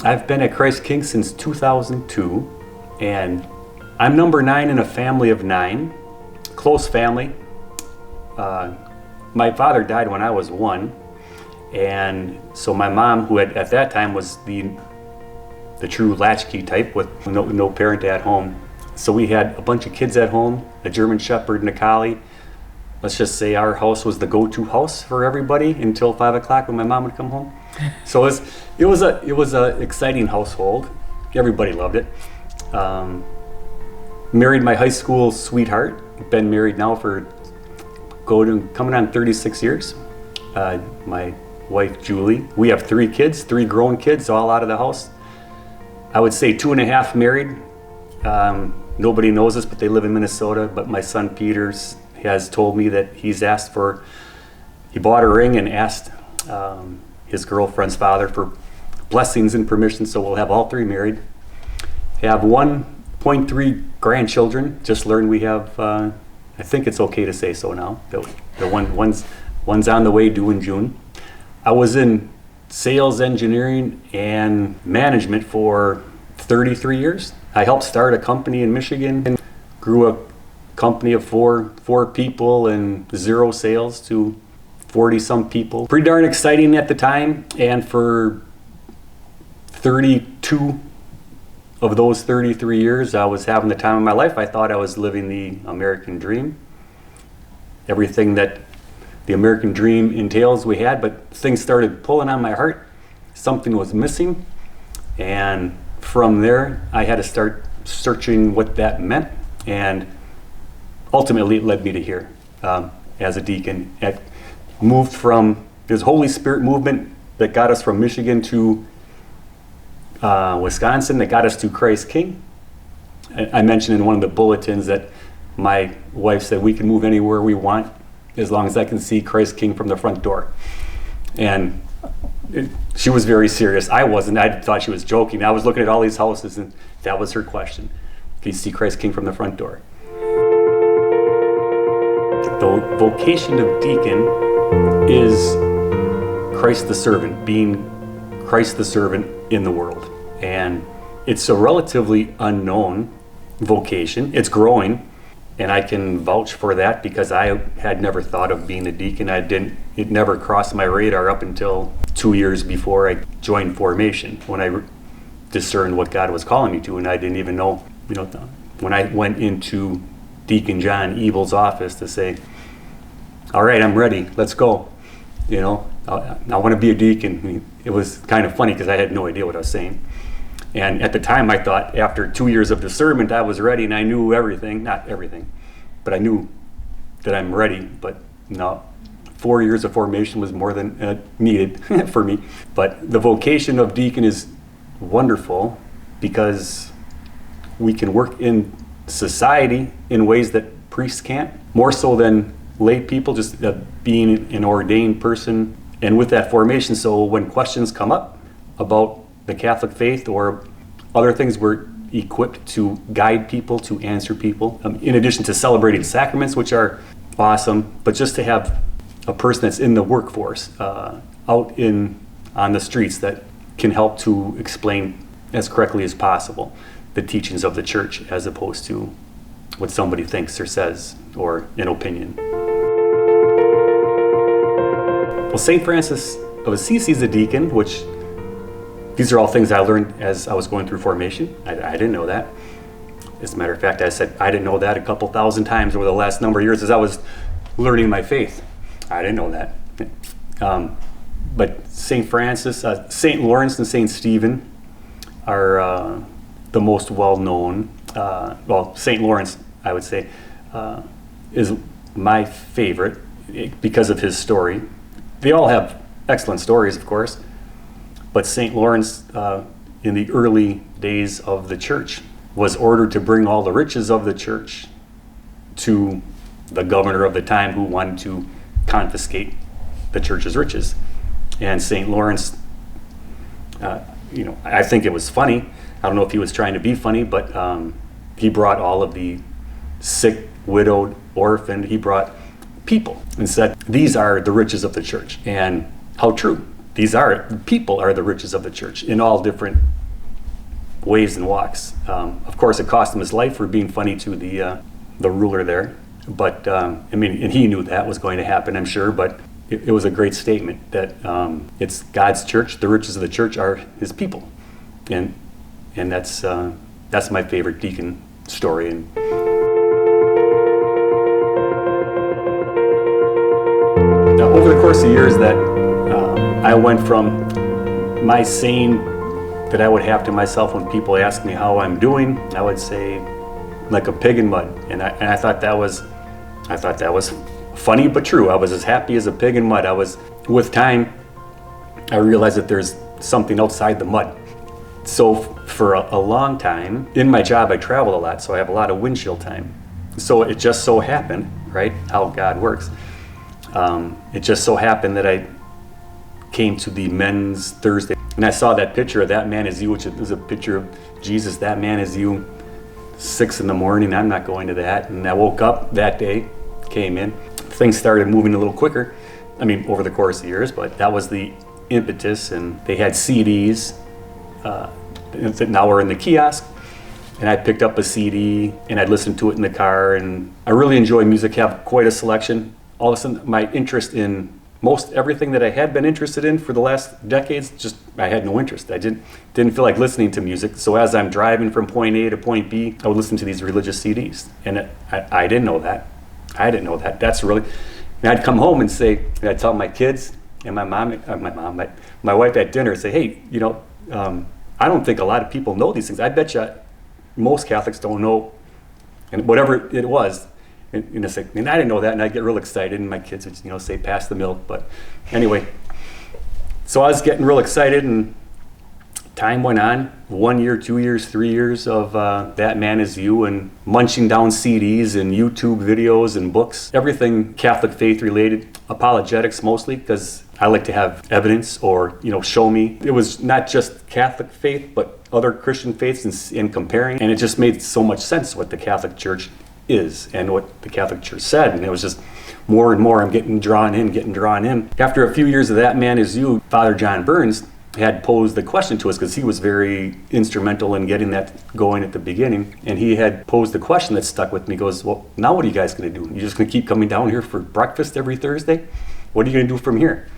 I've been at Christ King since 2002, and I'm number 9 in a family of 9, close family. My father died when I was 1, and so my mom, who at that time was the true latchkey type with no parent at home. So we had a bunch of kids at home, a German Shepherd and a Collie. Let's just say our house was the go-to house for everybody until 5 o'clock when my mom would come home. So it was a exciting household. Everybody loved it. Married my high school sweetheart. Been married now for coming on 36 years. My wife Julie. We have 3 kids, 3 grown kids, all out of the house. I would say 2.5 married. Nobody knows this, but they live in Minnesota. But my son Peter has told me that he bought a ring and asked his girlfriend's father for blessings and permission, so we'll have all 3 married. Have 1.3 grandchildren. Just learned we have, I think it's okay to say so now. One's on the way, due in June. I was in sales, engineering, and management for 33 years. I helped start a company in Michigan and grew a company of four people and 0 sales to 40 some people. Pretty darn exciting at the time, and for 32 of those 33 years I was having the time of my life. I thought I was living the American dream. Everything that the American dream entails we had, but things started pulling on my heart. Something was missing, and from there I had to start searching what that meant, and ultimately it led me to here as a deacon. Moved from this Holy Spirit movement that got us from Michigan to Wisconsin, that got us to Christ King. I mentioned in one of the bulletins that my wife said we can move anywhere we want as long as I can see Christ King from the front door. And she was very serious. I wasn't. I thought she was joking. I was looking at all these houses, and that was her question. Can you see Christ King from the front door? The vocation of deacon is Christ the servant, being Christ the servant in the world. And it's a relatively unknown vocation. It's growing, and I can vouch for that because I had never thought of being a deacon. It never crossed my radar up until 2 years before I joined formation, when I discerned what God was calling me to, and I didn't even know, when I went into Deacon John Ebel's office to say, all right, I'm ready, let's go. I want to be a deacon. It was kind of funny because I had no idea what I was saying. And at the time I thought after 2 years of discernment I was ready and I knew everything, not everything, but I knew that I'm ready. But no, 4 years of formation was more than needed for me. But the vocation of deacon is wonderful because we can work in society in ways that priests can't, more so than lay people, just being an ordained person. And with that formation, so when questions come up about the Catholic faith or other things, we're equipped to guide people, to answer people, in addition to celebrating sacraments, which are awesome, but just to have a person that's in the workforce, out on the streets, that can help to explain as correctly as possible the teachings of the church as opposed to what somebody thinks or says or an opinion. Well, St. Francis of Assisi is a deacon, which these are all things I learned as I was going through formation. I didn't know that. As a matter of fact, I said I didn't know that a couple thousand times over the last number of years as I was learning my faith. I didn't know that. But St. Francis, St. Lawrence and St. Stephen are the most well-known. St. Lawrence, I would say, is my favorite because of his story. They all have excellent stories, of course, but St. Lawrence, in the early days of the church, was ordered to bring all the riches of the church to the governor of the time, who wanted to confiscate the church's riches. And St. Lawrence, I think it was funny. I don't know if he was trying to be funny, but he brought all of the sick, widowed, orphaned, he brought people and said, these are the riches of the church. And how true. People are the riches of the church in all different ways and walks. Of course, it cost him his life for being funny to the ruler there. But and he knew that was going to happen, I'm sure. But it was a great statement that it's God's church. The riches of the church are His people, and that's my favorite deacon story. And now, over the course of years, that I went from my saying that I would have to myself when people ask me how I'm doing, I would say like a pig in mud, and I thought that was funny but true. I was as happy as a pig in mud. With time, I realized that there's something outside the mud. So for a long time, in my job, I traveled a lot, so I have a lot of windshield time. So it just so happened, right, how God works, it just so happened that I came to the men's Thursday, and I saw that picture of That Man Is You, which is a picture of Jesus, That Man Is You, 6 a.m. I'm not going to that. And I woke up that day, came in, things started moving a little quicker, over the course of years, but that was the impetus. And they had CDs that now are in the kiosk, and I picked up a CD and I'd listen to it in the car, and I really enjoy music, have quite a selection. All of a sudden, my interest in most everything that I had been interested in for the last decades, I had no interest. I didn't feel like listening to music. So as I'm driving from point A to point B, I would listen to these religious CDs. And I didn't know that. That's really, and I'd come home and say, and I'd tell my kids and my wife at dinner, say, hey, I don't think a lot of people know these things. I bet you most Catholics don't know, and whatever it was. And it's like, and I didn't know that, and I'd get real excited, and my kids would, say, pass the milk. But anyway, so I was getting real excited, and time went on. 1 year, 2 years, 3 years of That Man Is You, and munching down CDs and YouTube videos and books, everything Catholic faith related, apologetics mostly, because I like to have evidence or, show me. It was not just Catholic faith, but other Christian faiths and comparing, and it just made so much sense what the Catholic Church is and what the Catholic Church said, and it was just more and more I'm getting drawn in. After a few years of That Man Is You, Father John Burns had posed the question to us, because he was very instrumental in getting that going at the beginning, and he had posed the question that stuck with me. He goes, well, now what are you guys going to do? You're just going to keep coming down here for breakfast every Thursday? What are you going to do from here?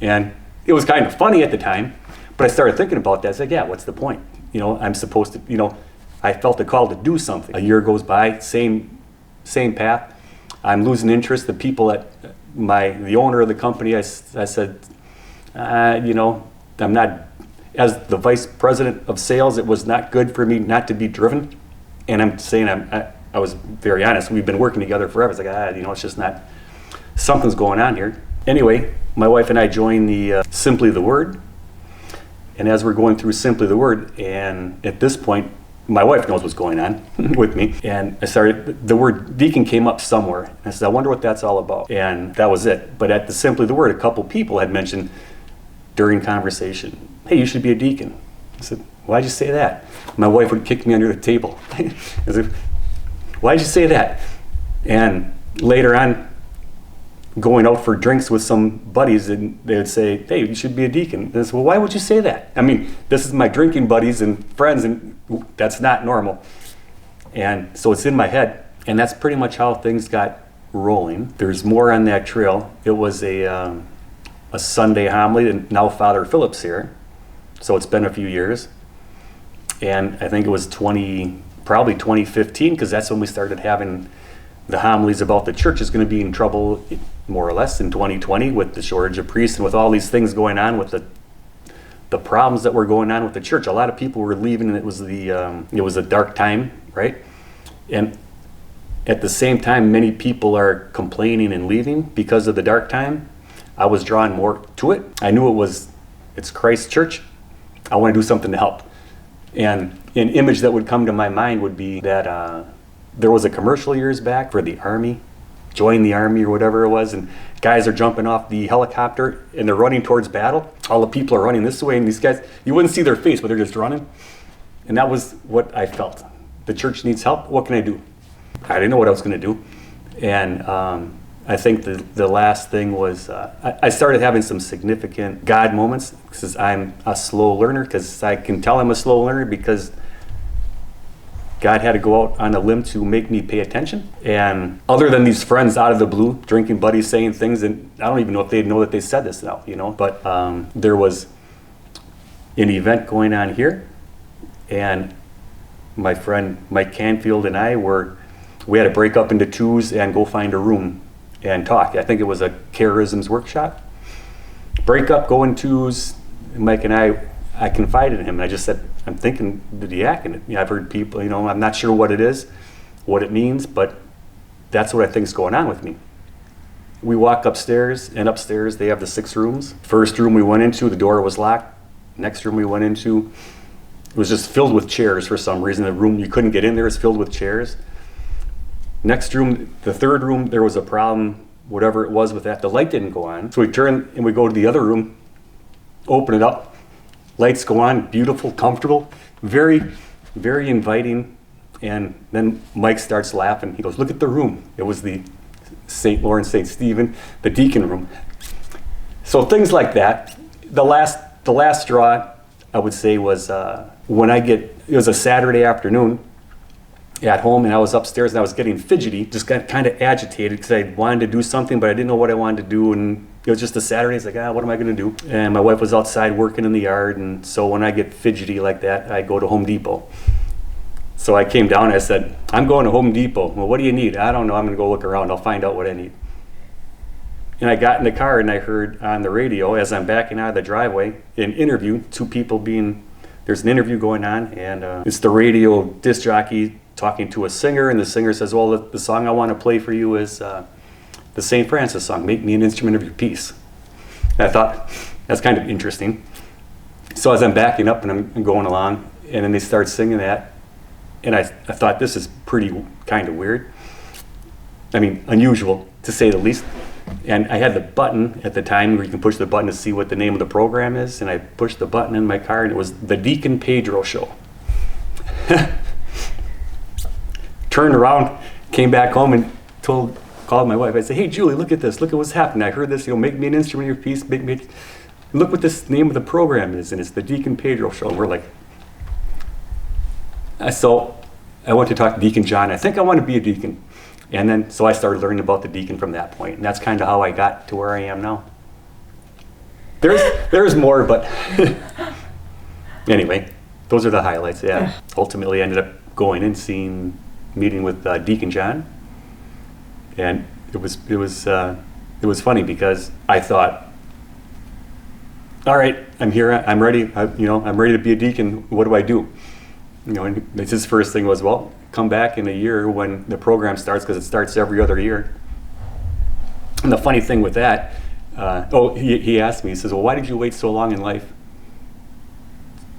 And it was kind of funny at the time, but I started thinking about that. I said, yeah, what's the point? I'm supposed to, I felt a call to do something. A year goes by, same path. I'm losing interest. The people at the owner of the company, I said, I'm not, as the vice president of sales, it was not good for me not to be driven. And I'm saying, I was very honest. We've been working together forever. It's like, it's just not, something's going on here. Anyway, my wife and I joined the Simply the Word. And as we're going through Simply the Word, and at this point, my wife knows what's going on with me. And the word deacon came up somewhere. And I said, I wonder what that's all about. And that was it. But at the Simply the Word, a couple people had mentioned during conversation, hey, you should be a deacon. I said, why'd you say that? My wife would kick me under the table. I said, why'd you say that? And later on, going out for drinks with some buddies, and they would say, hey, you should be a deacon. And I said, well, why would you say that? This is my drinking buddies and friends, and that's not normal. And so it's in my head, and that's pretty much how things got rolling. There's more on that trail. It was a Sunday homily, and now Father Philip's here. So it's been a few years. And I think it was probably 2015, because that's when we started having the homilies about the church is going to be in trouble, more or less, in 2020 with the shortage of priests and with all these things going on with the problems that were going on with the church. A lot of people were leaving, and it was a dark time, right? And at the same time, many people are complaining and leaving because of the dark time. I was drawn more to it. I knew it's Christ's church. I want to do something to help. And an image that would come to my mind would be that there was a commercial years back for the Army, join the Army or whatever it was, and guys are jumping off the helicopter and they're running towards battle. All the people are running this way, and these guys, you wouldn't see their face, but they're just running. And that was what I felt. The church needs help. What can I do? I didn't know what I was going to do. And I think the last thing was I started having some significant God moments because I'm a slow learner, because I can tell I'm a slow learner because God had to go out on a limb to make me pay attention. And other than these friends out of the blue, drinking buddies saying things, and I don't even know if they know that they said this now, but there was an event going on here, and my friend Mike Canfield and we had to break up into twos and go find a room and talk. I think it was a charisms workshop. Break up, go in twos. Mike and I confided in him, and I just said, I'm thinking the diaconate. I've heard people, I'm not sure what it is, what it means, but that's what I think is going on with me. We walk upstairs, and upstairs they have the 6 rooms. First room we went into, the door was locked. Next room we went into, it was just filled with chairs for some reason. The room, you couldn't get in there, was filled with chairs. Next room, the third room, there was a problem, whatever it was with that. The light didn't go on. So we turn and we go to the other room, open it up. Lights go on, beautiful, comfortable, very, very inviting. And then Mike starts laughing. He goes, look at the room. It was the St. Lawrence, St. Stephen, the deacon room. So things like that. The last straw, I would say, was it was a Saturday afternoon at home, and I was upstairs and I was getting fidgety, just got kind of agitated because I wanted to do something, but I didn't know what I wanted to do. And it was just a Saturday. It's like, what am I going to do? And my wife was outside working in the yard. And so when I get fidgety like that, I go to Home Depot. So I came down and I said, I'm going to Home Depot. Well, what do you need? I don't know. I'm going to go look around. I'll find out what I need. And I got in the car and I heard on the radio as I'm backing out of the driveway an interview, there's an interview going on, and it's the radio disc jockey talking to a singer, and the singer says, well, the song I want to play for you is the St. Francis song, Make Me an Instrument of Your Peace. And I thought, that's kind of interesting. So as I'm backing up and I'm going along, and then they start singing that, and I thought, this is pretty kind of weird. I mean, unusual, to say the least. And I had the button at the time where you can push the button to see what the name of the program is, and I pushed the button in my car, and it was the Deacon Pedro Show. Turned around, came back home, and called my wife. I said, hey, Julie, look at this. Look at what's happening. I heard this, make me an instrument of your peace. Look what this name of the program is, and it's the Deacon Pedro Show. And we're like, so I went to talk to Deacon John. I think I want to be a deacon. And then, so I started learning about the deacon from that point. And that's kind of how I got to where I am now. There's more, but anyway, those are the highlights, yeah. Ultimately, I ended up going and meeting with Deacon John. And it was funny because I thought, all right, I'm here, I'm ready, I'm ready to be a deacon. What do I do? And his first thing was, well, come back in a year when the program starts, because it starts every other year. And the funny thing with that, he asked me, he says, well, why did you wait so long in life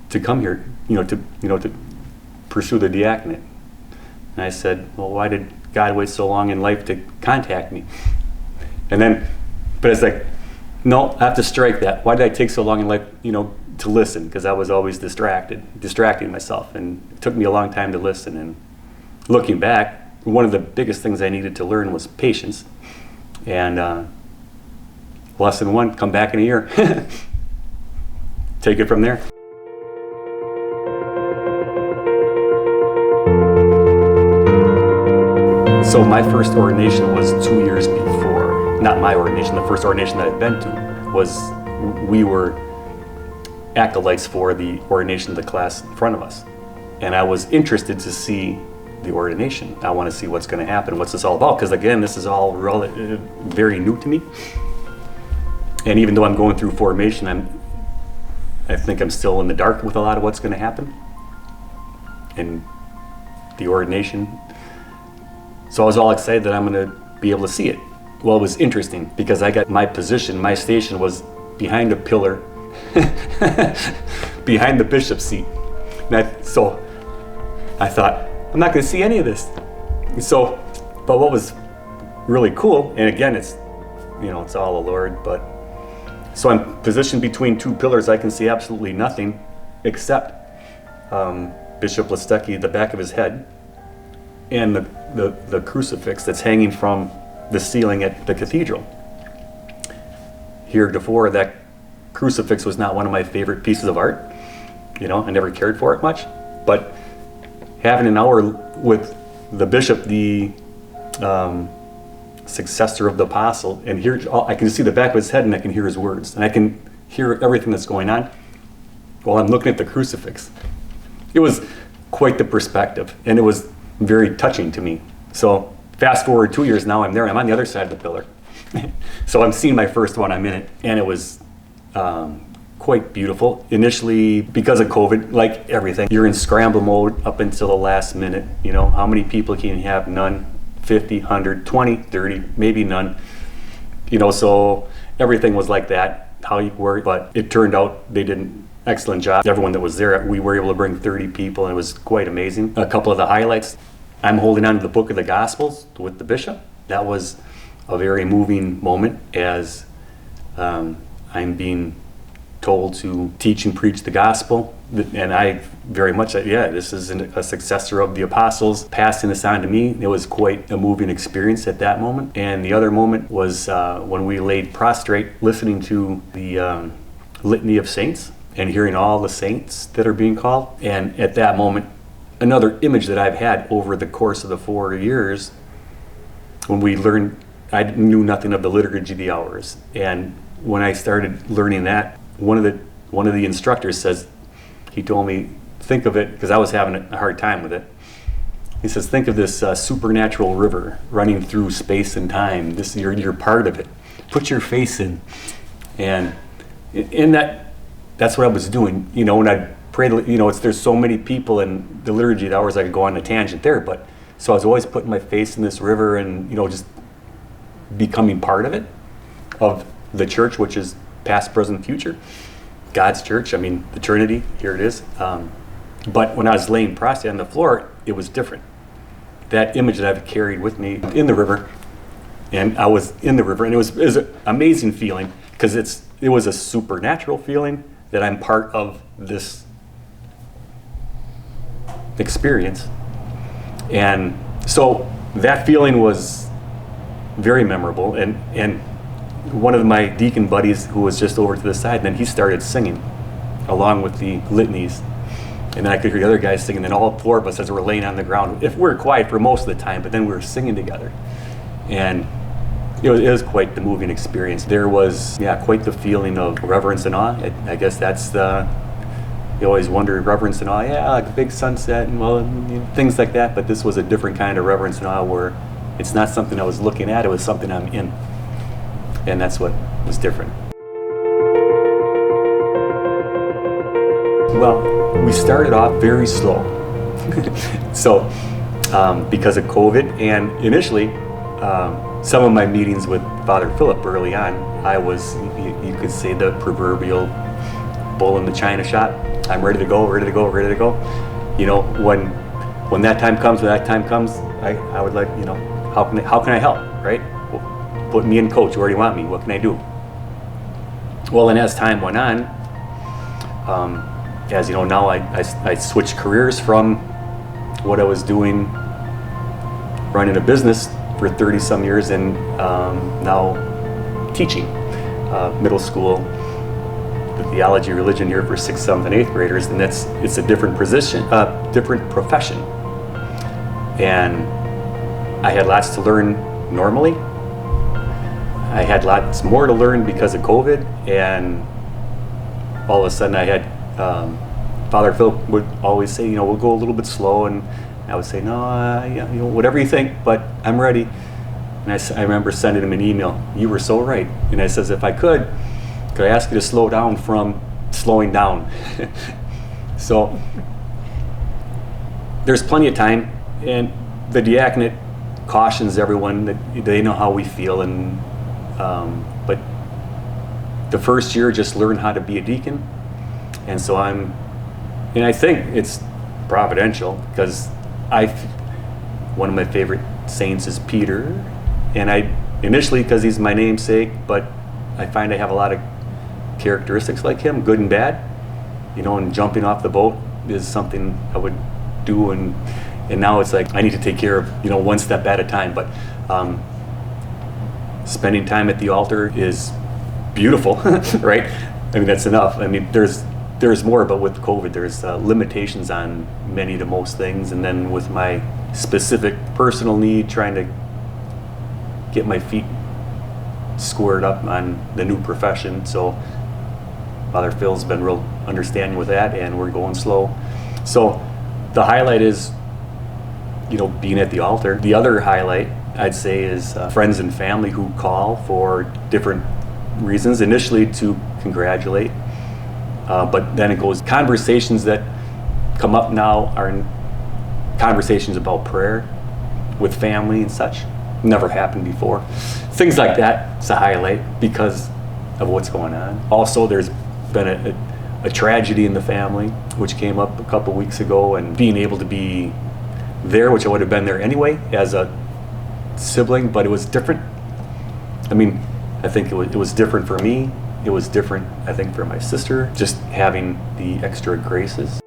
to come here, to pursue the diaconate? And I said, well, why did God wait so long in life to contact me? But it's like, no, I have to strike that. Why did I take so long in life, to listen? Because I was always distracting myself, and it took me a long time to listen. And looking back, one of the biggest things I needed to learn was patience. And lesson 1, come back in a year. Take it from there. So my first ordination was 2 years before, not my ordination, the first ordination that I'd been to was, we were acolytes for the ordination of the class in front of us. And I was interested to see the ordination. I want to see what's going to happen, what's this all about, because again, this is all very new to me. And even though I'm going through formation, I think I'm still in the dark with a lot of what's going to happen in the ordination. So I was all excited that I'm going to be able to see it. Well, it was interesting because I got my position, my station behind a pillar, behind the bishop's seat. So I thought, I'm not going to see any of this. But what was really cool, and again, it's all the Lord, but so I'm positioned between 2 pillars. I can see absolutely nothing except Bishop Lestecki, the back of his head, and the crucifix that's hanging from the ceiling at the cathedral. Heretofore, that crucifix was not one of my favorite pieces of art. I never cared for it much. But having an hour with the bishop, the successor of the apostle, and I can see the back of his head and I can hear his words. And I can hear everything that's going on while I'm looking at the crucifix. It was quite the perspective, and it was very touching to me. So fast forward 2 years now, I'm there, and I'm on the other side of the pillar. So I'm seeing my first one, I'm in it, and it was quite beautiful. Initially, because of COVID, like everything, you're in scramble mode up until the last minute. How many people can you have? None. 50, 100, 20, 30, maybe none. So everything was like that, how you were, but it turned out they did an excellent job. Everyone that was there, we were able to bring 30 people, and it was quite amazing. A couple of the highlights, I'm holding on to the book of the Gospels with the bishop. That was a very moving moment as I'm being told to teach and preach the gospel. And I very much said, this is a successor of the apostles passing this on to me. It was quite a moving experience at that moment. And the other moment was when we laid prostrate, listening to the litany of saints and hearing all the saints that are being called. And at that moment, another image that I've had over the course of the 4 years, when we learned, I knew nothing of the liturgy of the hours. And when I started learning that, one of the instructors says, he told me, think of it, because I was having a hard time with it. He says, think of this supernatural river running through space and time. You're part of it. Put your face in. And in that's what I was doing. When I prayed, there's so many people in the liturgy of the hours I could go on a tangent there. But so I was always putting my face in this river and, just becoming part of it, of the church, which is past, present, future. God's church, the Trinity, here it is. But when I was laying prostrate on the floor, it was different. That image that I've carried with me in the river, and I was in the river, and it was an amazing feeling, because it was a supernatural feeling that I'm part of this experience. And so that feeling was very memorable, and one of my deacon buddies who was just over to the side, then he started singing along with the litanies, and then I could hear the other guys singing, and all 4 of us as we're laying on the ground, if we were quiet for most of the time, but then we were singing together, and it was quite the moving experience. There was quite the feeling of reverence and awe. I guess that's you always wonder, reverence and awe, like a big sunset and things like that, but this was a different kind of reverence and awe where it's not something I was looking at, it was something I'm in. And that's what was different. Well, we started off very slow. So, because of COVID, and initially, some of my meetings with Father Philip early on, I was, you could say, the proverbial bull in the china shop. I'm ready to go, ready to go, ready to go. When that time comes, I would like, how can I help, right? Put me in coach, where do you want me? What can I do? Well, and as time went on, as you know, now I switched careers from what I was doing, running a business for 30 some years, and now teaching middle school, the theology, religion here for 6th, 7th, and 8th graders, and it's a different position, different profession. And I had lots to learn normally. I had lots more to learn because of COVID, and all of a sudden I had, Father Philip would always say, we'll go a little bit slow, and I would say, no, whatever you think, but I'm ready. And I remember sending him an email, you were so right. And I says, if I could I ask you to slow down from slowing down? So there's plenty of time, and the diaconate cautions everyone that they know how we feel, and but the first year just learn how to be a deacon. And so I think it's providential, because one of my favorite saints is Peter, and I initially, because he's my namesake, but I find I have a lot of characteristics like him, good and bad, and jumping off the boat is something I would do, and now it's like I need to take care of one step at a time. But spending time at the altar is beautiful, right? I mean, that's enough. I mean, there's more, but with COVID, there's limitations on many to most things. And then with my specific personal need, trying to get my feet squared up on the new profession. So Father Phil's been real understanding with that, and we're going slow. So the highlight is, being at the altar. The other highlight, I'd say, is friends and family who call for different reasons. Initially to congratulate, but then it goes, conversations that come up now are conversations about prayer with family and such. Never happened before. Things like that, it's a highlight because of what's going on. Also, there's been a tragedy in the family, which came up a couple weeks ago, and being able to be there, which I would have been there anyway as a sibling, but it was different. I mean, I think it was different for me. It was different, I think, for my sister, just having the extra graces.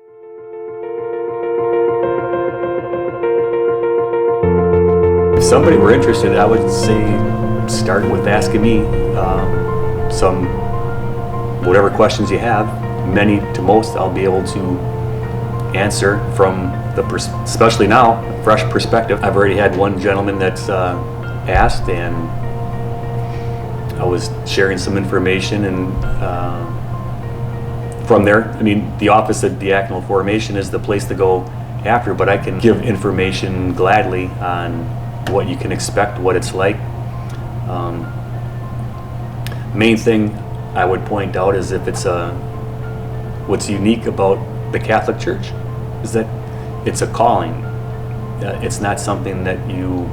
If somebody were interested, I would say start with asking me some whatever questions you have. Many to most I'll be able to answer from especially now, fresh perspective. I've already had one gentleman that's asked, and I was sharing some information, and from there, I mean, the Office of Diaconal Formation is the place to go after, but I can give information gladly on what you can expect, what it's like. Main thing I would point out is if it's what's unique about the Catholic Church is that it's a calling. It's not something that you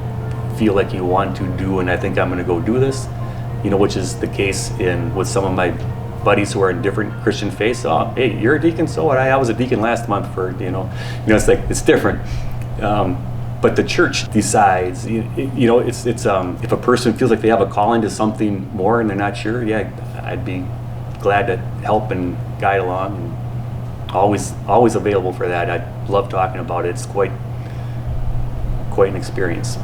feel like you want to do, and I think I'm going to go do this, which is the case with some of my buddies who are in different Christian faiths. Oh, hey, you're a deacon, so what? I was a deacon last month for, it's like, it's different. But the church decides, it's if a person feels like they have a calling to something more and they're not sure, yeah, I'd be glad to help and guide along, and always available for that. I love talking about it. It's quite an experience.